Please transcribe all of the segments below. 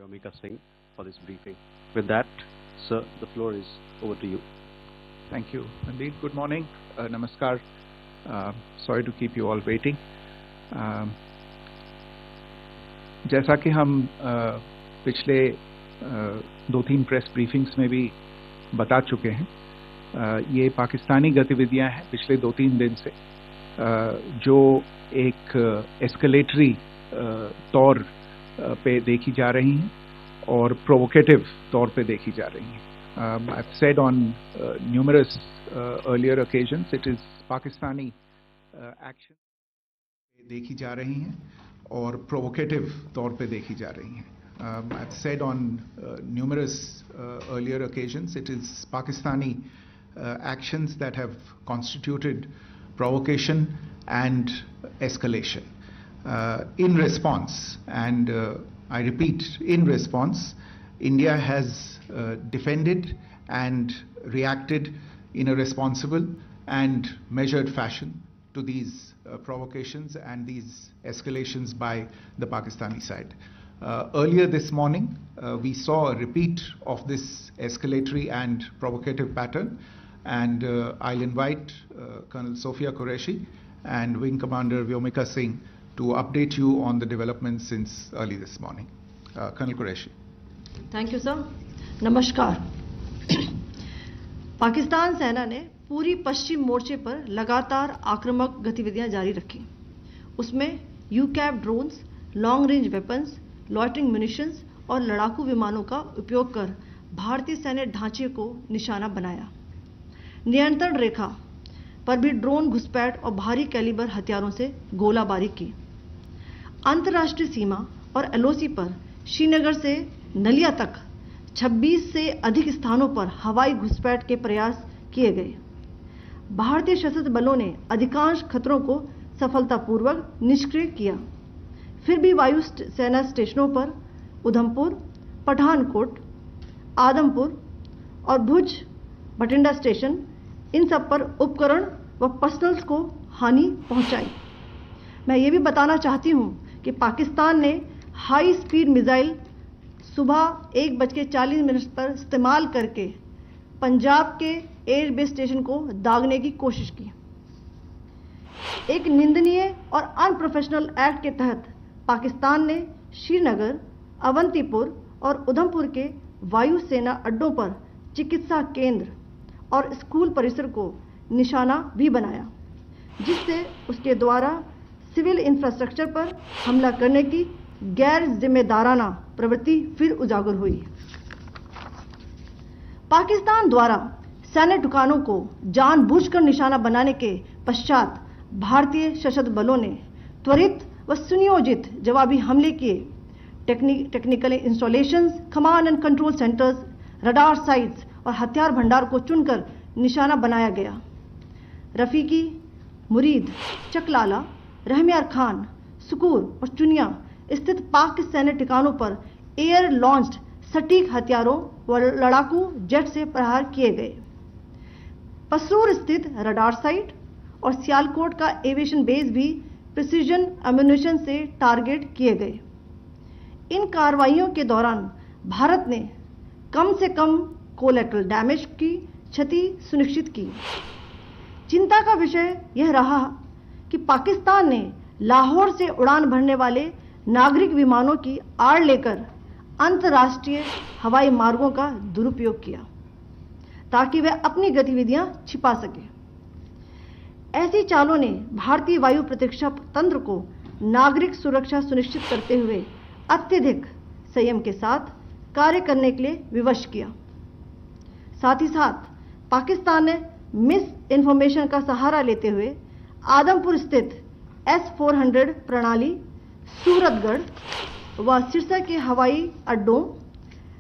Vyomika Singh for this briefing. With that, sir, the floor is over to you. Thank you. Indeed, good morning. Namaskar. Sorry to keep you all waiting. जैसा कि हम पिछले 2-3 press briefings में भी बता चुके हैं, ये पाकिस्तानी गतिविधियां हैं पिछले 2-3 दिन से, जो एक एस्केलेटरी तौर पे देखी जा रही हैं और प्रोवोकेटिव तौर पे देखी जा रही हैं. I've said on numerous earlier occasions, it is Pakistani action देखी जा रही हैं और प्रोवोकेटिव तौर पे देखी जा रही हैं. I've said on numerous earlier occasions, it is Pakistani actions that have constituted provocation and escalation. In response, and I repeat, in response, India has defended and reacted in a responsible and measured fashion to these provocations and these escalations by the Pakistani side. Earlier this morning, we saw a repeat of this escalatory and provocative pattern, and I'll invite Colonel Sophia Qureshi and Wing Commander Vyomika Singh to update you on the developments since early this morning. Colonel Qureshi. Thank you sir. नमस्कार. पाकिस्तान सेना ने पूरी पश्चिम मोर्चे पर लगातार आक्रामक गतिविधियां जारी रखी. उसमें यूकैप drones, long range weapons, loitering munitions और लड़ाकू विमानों का उपयोग कर भारतीय सैन्य ढांचे को निशाना बनाया. नियंत्रण रेखा पर भी ड्रोन घुसपैठ और भारी कैलिबर हथियारों से गोलाबारी की. अंतर्राष्ट्रीय सीमा और एलओसी पर श्रीनगर से नलिया तक 26 से अधिक स्थानों पर हवाई घुसपैठ के प्रयास किए गए. भारतीय सशस्त्र बलों ने अधिकांश खतरों को सफलतापूर्वक निष्क्रिय किया. फिर भी वायु सेना स्टेशनों पर उधमपुर, पठानकोट, आदमपुर और भुज बठिंडा स्टेशन, इन सब पर उपकरण व पर्सनल्स को हानि पहुंचाई. मैं ये भी बताना चाहती हूं कि पाकिस्तान ने हाई स्पीड मिसाइल सुबह 1:40 पर इस्तेमाल करके पंजाब के एयरबेस स्टेशन को दागने की कोशिश की. एक निंदनीय और अनप्रोफेशनल एक्ट के तहत पाकिस्तान ने श्रीनगर, अवंतीपुर और उधमपुर के वायु सेना अड्डों पर चिकित्सा केंद्र और स्कूल परिसर को निशाना भी बनाया, जिससे उसके द्वारा सिविल इंफ्रास्ट्रक्चर पर हमला करने की गैर जिम्मेदाराना प्रवृत्ति फिर उजागर हुई. पाकिस्तान द्वारा सैन्य ठिकानों को जानबूझकर निशाना बनाने के पश्चात भारतीय सशस्त्र बलों ने त्वरित व सुनियोजित जवाबी हमले किए. Technical installations, command and control centres, radar sites और हथियार भंडार को चुनकर निशाना बनाया गया. रफीकी, मुरीद, चकलाला, रहमियार खान, सुकूर और चुनिया स्थित पाक सैन्य ठिकानों पर एयर लॉन्च्ड सटीक हथियारों व लड़ाकू जेट से प्रहार किए गए. पसरूर स्थित रडार साइट और सियालकोट का एविएशन बेस भी प्रिसीजन एम्यूनिशन से टारगेट किए गए. इन कार्रवाइयों के दौरान भारत ने कम से कम कोलैटरल डैमेज की क्षति सुनिश्चित की. चिंता का विषय यह रहा कि पाकिस्तान ने लाहौर से उड़ान भरने वाले नागरिक विमानों की आड़ लेकर अंतर्राष्ट्रीय हवाई मार्गों का दुरुपयोग किया ताकि वह अपनी गतिविधियां छिपा सके. ऐसी चालों ने भारतीय वायु प्रतिरक्षा तंत्र को नागरिक सुरक्षा सुनिश्चित करते हुए अत्यधिक संयम के साथ कार्य करने के लिए विवश किया. साथ ही साथ पाकिस्तान ने मिस इन्फॉर्मेशन का सहारा लेते हुए आदमपुर स्थित S-400 प्रणाली, सूरतगढ़ व सिरसा के हवाई अड्डों,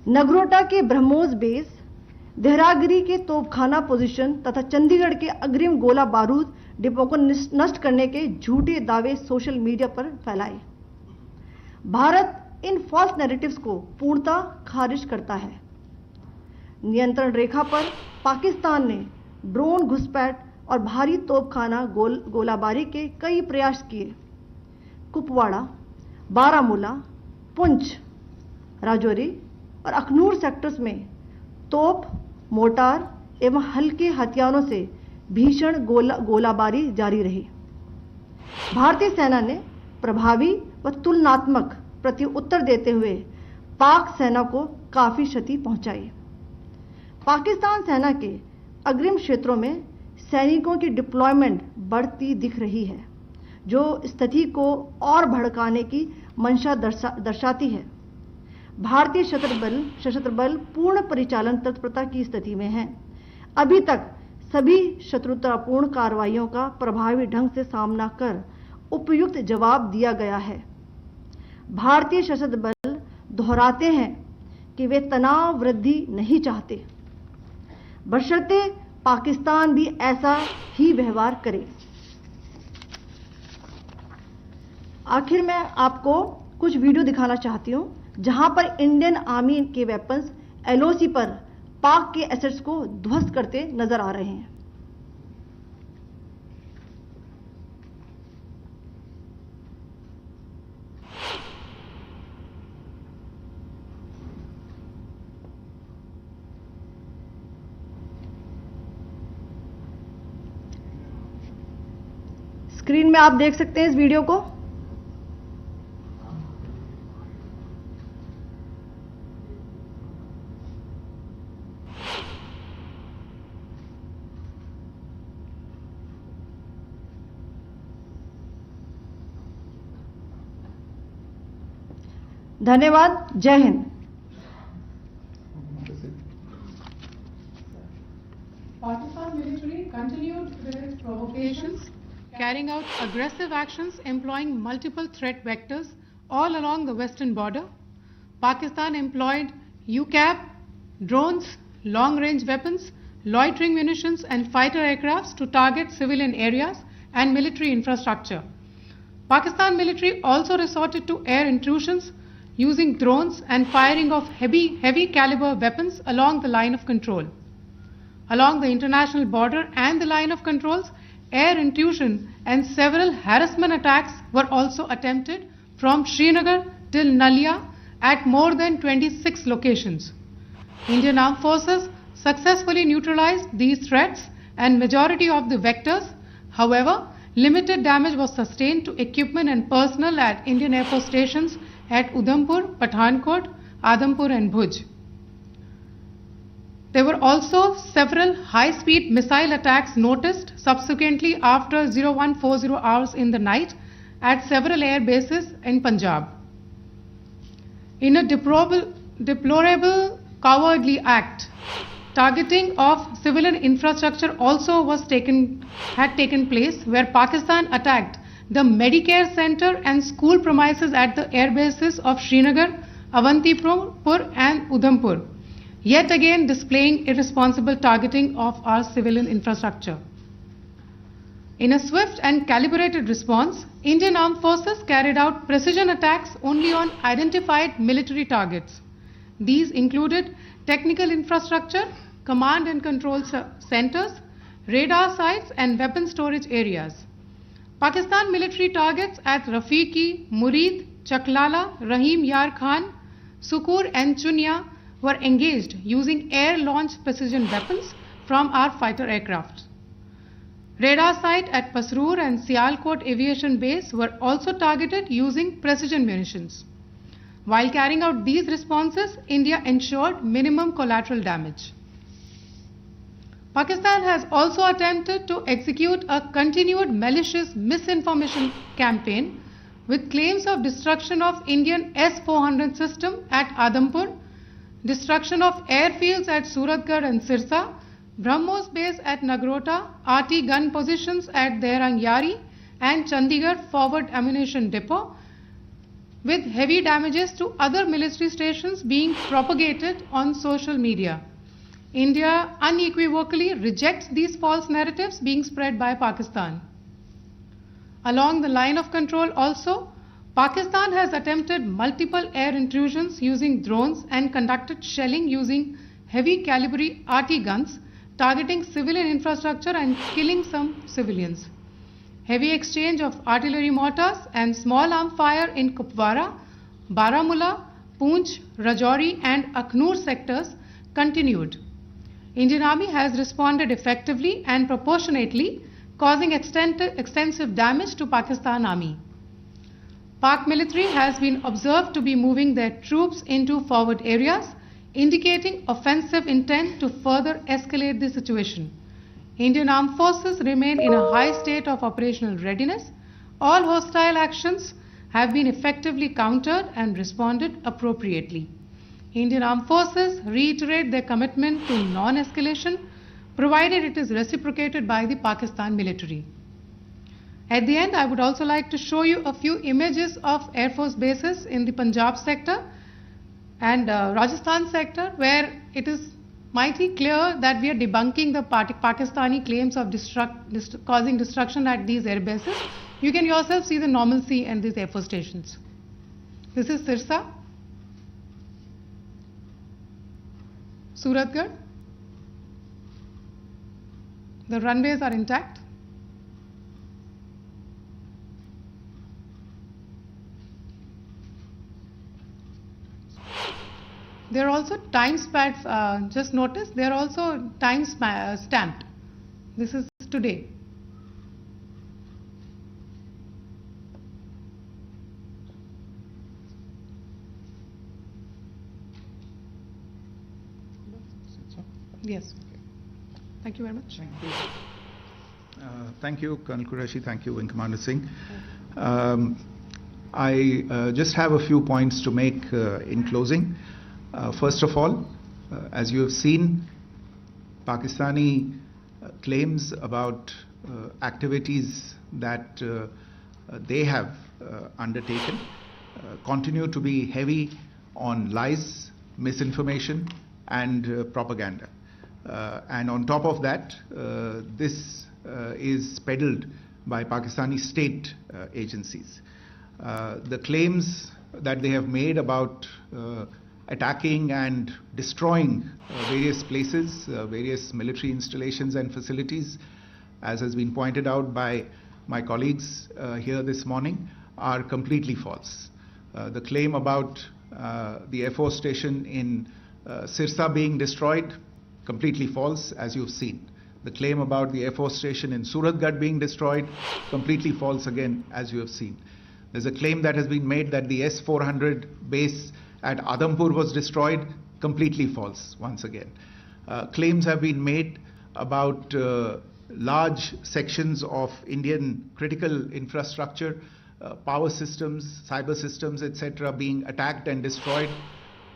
नगरोटा के ब्रह्मोस बेस, देहरागिरी के तोपखाना पोजीशन तथा चंडीगढ़ के अग्रिम गोला बारूद डिपो को नष्ट करने के झूठे दावे सोशल मीडिया पर फैलाए. भारत इन फॉल्स नैरेटिव्स को पूर्णतः खारिज करता है. नियंत्रण रेखा पर पाकिस्तान ने ड्रोन घुसपैठ और भारी तोपखाना गोलाबारी के कई प्रयास किए. कुपवाड़ा, बारामूला, पुंछ, राजौरी और अखनूर सेक्टर्स में तोप, मोर्टार एवं हल्के हथियारों से भीषण गोलाबारी जारी रही। भारतीय सेना ने प्रभावी व तुलनात्मक प्रत्युत्तर देते हुए पाक सेना को काफी क्षति पहुंचाई। पाकिस्तान सेना के अग्रिम क्षेत्रों में सैनिकों की डिप्लॉयमेंट बढ़ती दिख रही है, जो स्थिति को और भड़काने की मंशा दर्शाती है। भारतीय सशस्त्र बल पूर्ण परिचालन तत्परता की स्थिति में है। अभी तक सभी शत्रुतापूर्ण कार्रवाइयों का प्रभावी ढंग से सामना कर उपयुक्त जवाब दिया गया है। भारतीय सशस्त्र बल दोहराते हैं कि वे तनाव वृद्धि नहीं चाहते, बशर्ते पाकिस्तान भी ऐसा ही व्यवहार करे। आखिर में आपको कुछ वीडियो दिखाना चाहती हूं, जहां पर इंडियन आर्मी के वेपन्स एलओसी पर पाक के एसेट्स को ध्वस्त करते नजर आ रहे हैं। स्क्रीन में आप देख सकते हैं इस वीडियो को। धन्यवाद। जय Hind. Pakistan military continued with its provocations, carrying out aggressive actions employing multiple threat vectors all along the western border. Pakistan employed UCAV, drones, long-range weapons, loitering munitions and fighter aircrafts to target civilian areas and military infrastructure. Pakistan military also resorted to air intrusions using drones and firing of heavy caliber weapons along the line of control. Along the international border and the line of controls, air intrusion and several harassment attacks were also attempted from Srinagar till Nalia at more than 26 locations. Indian Armed Forces successfully neutralized these threats and majority of the vectors. However, limited damage was sustained to equipment and personnel at Indian Air Force stations at Udhampur, Pathankot, Adampur and Bhuj. There were also several high-speed missile attacks noticed subsequently after 0140 hours in the night at several air bases in Punjab. In a deplorable cowardly act, targeting of civilian infrastructure also had taken place, where Pakistan attacked the Medicare Center and school premises at the air bases of Srinagar, Avantipur and Udhampur, yet again displaying irresponsible targeting of our civilian infrastructure. In a swift and calibrated response, Indian Armed Forces carried out precision attacks only on identified military targets. These included technical infrastructure, command and control centers, radar sites and weapon storage areas. Pakistan military targets at Rafiqi, Murid, Chaklala, Rahim Yar Khan, Sukur and Chunya were engaged using air-launched precision weapons from our fighter aircraft. Radar site at Pasroor and Sialkot Aviation Base were also targeted using precision munitions. While carrying out these responses, India ensured minimum collateral damage. Pakistan has also attempted to execute a continued malicious misinformation campaign with claims of destruction of Indian S-400 system at Adampur, destruction of airfields at Suratgarh and Sirsa, BrahMos base at Nagrota, RT gun positions at Derang Yari and Chandigarh forward ammunition depot, with heavy damages to other military stations being propagated on social media. India unequivocally rejects these false narratives being spread by Pakistan. Along the line of control also, Pakistan has attempted multiple air intrusions using drones and conducted shelling using heavy caliber RT guns, targeting civilian infrastructure and killing some civilians. Heavy exchange of artillery mortars and small arm fire in Kupwara, Baramulla, Poonch, Rajouri and Akhnur sectors continued. Indian Army has responded effectively and proportionately, causing extensive damage to Pakistan Army. Pak military has been observed to be moving their troops into forward areas, indicating offensive intent to further escalate the situation. Indian Armed Forces remain in a high state of operational readiness. All hostile actions have been effectively countered and responded appropriately. Indian Armed Forces reiterate their commitment to non-escalation, provided it is reciprocated by the Pakistan military. At the end, I would also like to show you a few images of Air Force bases in the Punjab sector and Rajasthan sector, where it is mighty clear that we are debunking the Pakistani claims of causing destruction at these air bases. You can yourself see the normalcy in these Air Force stations. This is Sirsa, Suratgarh. The runways are intact. There are also time pads, just notice, they are also time stamped. This is today. Yes. Thank you very much. Thank you, Colonel Qureshi. Thank you, Wing Commander Singh. I just have a few points to make in closing. First of all, as you have seen, Pakistani claims about activities that they have undertaken continue to be heavy on lies, misinformation and propaganda. And on top of that, this is peddled by Pakistani state agencies. The claims that they have made about attacking and destroying various places, various military installations and facilities, as has been pointed out by my colleagues here this morning, are completely false. The claim about the Air Force station in Sirsa being destroyed, completely false, as you've seen. The claim about the Air Force station in Suratgarh being destroyed, completely false again, as you have seen. There's a claim that has been made that the S-400 base at Adampur was destroyed, completely false once again. Claims have been made about large sections of Indian critical infrastructure, power systems, cyber systems, etc. being attacked and destroyed,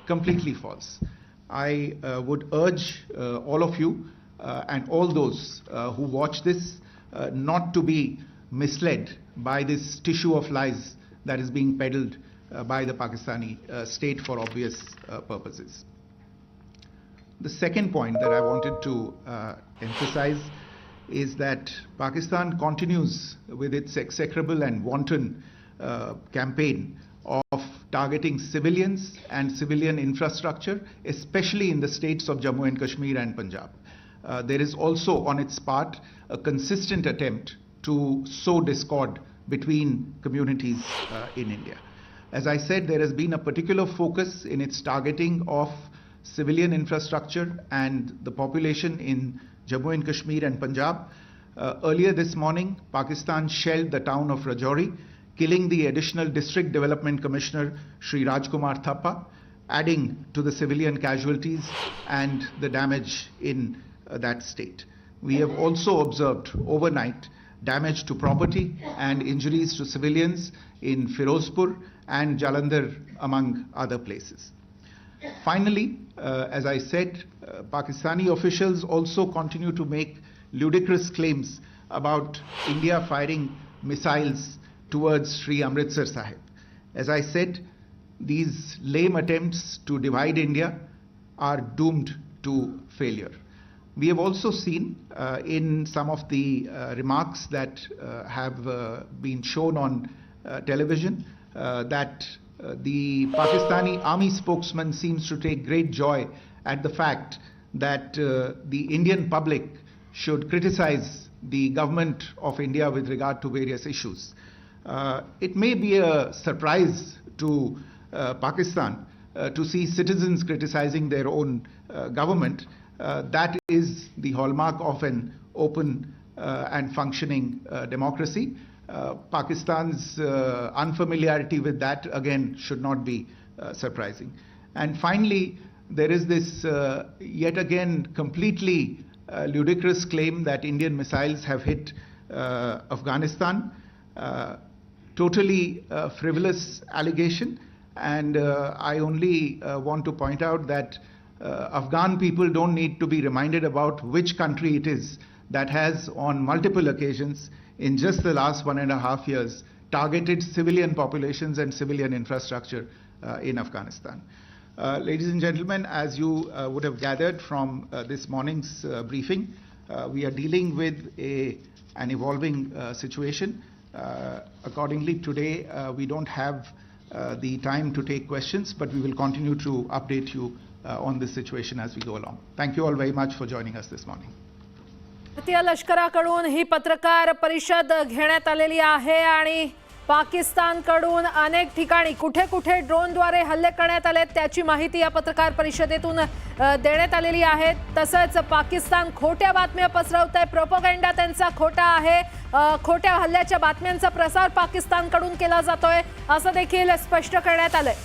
completely false. I would urge all of you and all those who watch this not to be misled by this tissue of lies that is being peddled by the Pakistani state for obvious purposes. The second point that I wanted to emphasize is that Pakistan continues with its execrable and wanton campaign of targeting civilians and civilian infrastructure, especially in the states of Jammu and Kashmir and Punjab. There is also on its part a consistent attempt to sow discord between communities in India. As I said, there has been a particular focus in its targeting of civilian infrastructure and the population in Jammu and Kashmir and Punjab. Earlier this morning, Pakistan shelled the town of Rajouri, killing the additional District Development Commissioner, Shri Rajkumar Thappa, adding to the civilian casualties and the damage in that state. We have also observed overnight damage to property and injuries to civilians in Firozpur and Jalandhar, among other places. Finally, as I said, Pakistani officials also continue to make ludicrous claims about India firing missiles towards Sri Amritsar Sahib. As I said, these lame attempts to divide India are doomed to failure. We have also seen in some of the remarks that have been shown on television that the Pakistani army spokesman seems to take great joy at the fact that the Indian public should criticize the government of India with regard to various issues. It may be a surprise to Pakistan to see citizens criticizing their own government. That is the hallmark of an open and functioning democracy. Pakistan's unfamiliarity with that, again, should not be surprising. And finally, there is this yet again completely ludicrous claim that Indian missiles have hit Afghanistan. Totally frivolous allegation, and I only want to point out that Afghan people don't need to be reminded about which country it is that has on multiple occasions in just the last 1.5 years targeted civilian populations and civilian infrastructure in Afghanistan. Ladies and gentlemen, as you would have gathered from this morning's briefing, we are dealing with an evolving situation. Accordingly, today we don't have the time to take questions, but we will continue to update you on this situation as we go along. Thank you all very much for joining us this morning. भारतीय लष्कराकडून ही पत्रकार परिषद घेण्यात आलेली आहे आणि पाकिस्तानकडून अनेक ठिकाणी कुठे कुठे ड्रोनद्वारे हल्ले करण्यात आले त्याची माहिती या पत्रकार परिषदेतून देण्यात आलेली आहे. तसंच पाकिस्तान खोट्या बातम्या पसरवत आहे, प्रोपगेंडा त्यांचा खोटा आहे, खोट्या हल्ल्याच्या बातम्यांचा प्रसार पाकिस्तानकडून केला जातोय असं देखील स्पष्ट करण्यात आलंय.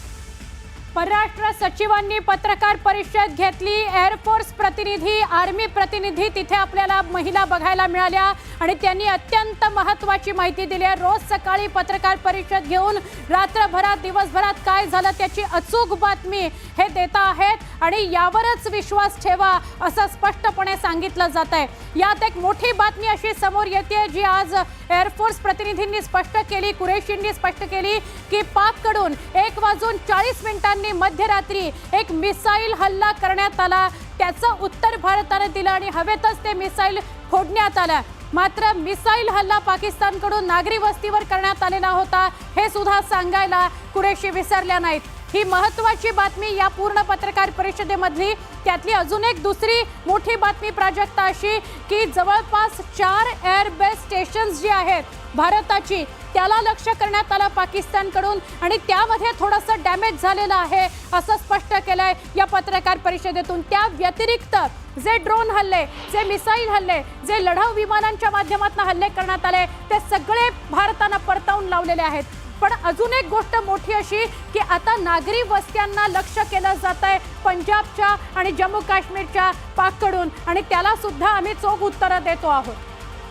परराष्ट्र सचिवांनी पत्रकार परिषद घेतली. एअरफोर्स प्रतिनिधी, आर्मी प्रतिनिधी तिथे आपल्याला महिला बघायला मिळाल्या आणि त्यांनी अत्यंत महत्त्वाची माहिती दिली आहे. रोज सकाळी पत्रकार परिषद घेऊन रात्रभरात दिवसभरात काय झालं त्याची अचूक बातमी हे देता आहेत आणि यावरच विश्वास ठेवा असं स्पष्टपणे सांगितलं जात आहे. यात एक मोठी बातमी अशी समोर येते जी आज एअरफोर्स प्रतिनिधींनी स्पष्ट केली, कुरेशींनी स्पष्ट केली की पाककडून 1:40 मध्यरात्री एक मिसाईल हल्ला करण्यात आला. त्याचं उत्तर भारताने दिलं आणि हवेतच ते मिसाईल फोडण्यात आलं. मात्र मिसाईल हल्ला पाकिस्तानकडून नागरी वस्तीवर करण्यात आलेला होता हे सुद्धा सांगायला कुरेशी विसरल्या नाहीत. ही महत्त्वाची बातमी या पूर्ण पत्रकार परिषदेमधली. त्यातली अजून एक दुसरी मोठी बातमी प्राजक्ता अशी की जवळपास 4 एअरबेस स्टेशन्स जी आहेत भारताची त्याला लक्ष्य करण्यात आलं पाकिस्तानकडून आणि त्यामध्ये थोडंसं डॅमेज झालेलं आहे असं स्पष्ट केलंय या पत्रकार परिषदेतून. त्या व्यतिरिक्त जे ड्रोन हल्ले, जे मिसाईल हल्ले, जे लढाऊ विमानांच्या माध्यमातून हल्ले करण्यात आले ते सगळे भारतानं परतावून लावलेले आहेत. पण अजून एक गोष्ट मोठी अशी की आता नागरी वस्त्यांना लक्ष्य केलं जात आहे पंजाबच्या आणि जम्मू काश्मीरच्या पाककडून आणि त्याला सुद्धा आम्ही चोख उत्तरं देतो आहोत.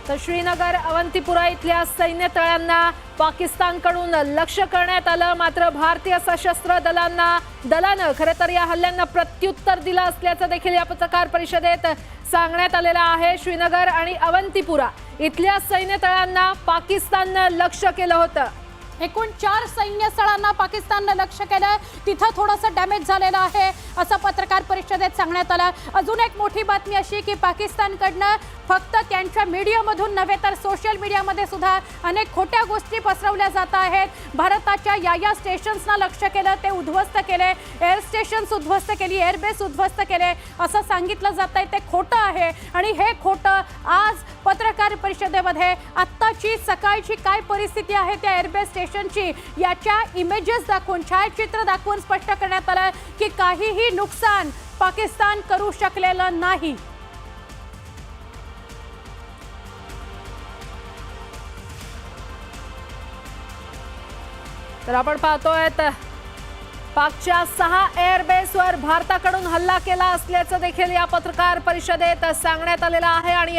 तर श्रीनगर, अवंतीपुरा इथल्या सैन्य तळांना पाकिस्तानकडून लक्ष्य करण्यात आलं. मात्र भारतीय सशस्त्र दलानं खरं तर या हल्ल्यांना प्रत्युत्तर दिलं असल्याचं देखील या पत्रकार परिषदेत सांगण्यात आलेलं आहे. श्रीनगर आणि अवंतीपुरा इथल्या सैन्य तळांना पाकिस्ताननं लक्ष्य केलं होतं. एकूण 4 सैन्यस्थळांना पाकिस्ताननं लक्ष्य केलं. तिथं थोडंसं डॅमेज झालेलं आहे असं पत्रकार परिषदेत सांगण्यात आलं. अजून एक मोठी बातमी अशी की पाकिस्तानकडनं फक्त त्यांच्या मीडियामधून नव्हे तर सोशल मीडियामध्ये सुद्धा अनेक खोट्या गोष्टी पसरवल्या जात आहेत. भारताच्या या स्टेशन्सना लक्ष्य केलं, ते उद्ध्वस्त केले, एअर स्टेशन्स उद्ध्वस्त केली, एअरबेस उद्ध्वस्त केले असं सांगितलं जात आहे. ते खोटं आहे आणि हे खोटं आज पत्रकार परिषदेमध्ये आत्ताची सकाळची काय परिस्थिती आहे त्या एअरबेस स्टेशनची याच्या इमेजेस दाखवून, छायाचित्र दाखवून स्पष्ट करण्यात आलं की काहीही नुकसान पाकिस्तान करू शकलेलं नाही. तर आपण पाहतोय पाकच्या 6 एअरबेसवर भारताकडून हल्ला केला असल्याचं देखील या पत्रकार परिषदेत सांगण्यात आलेलं आहे आणि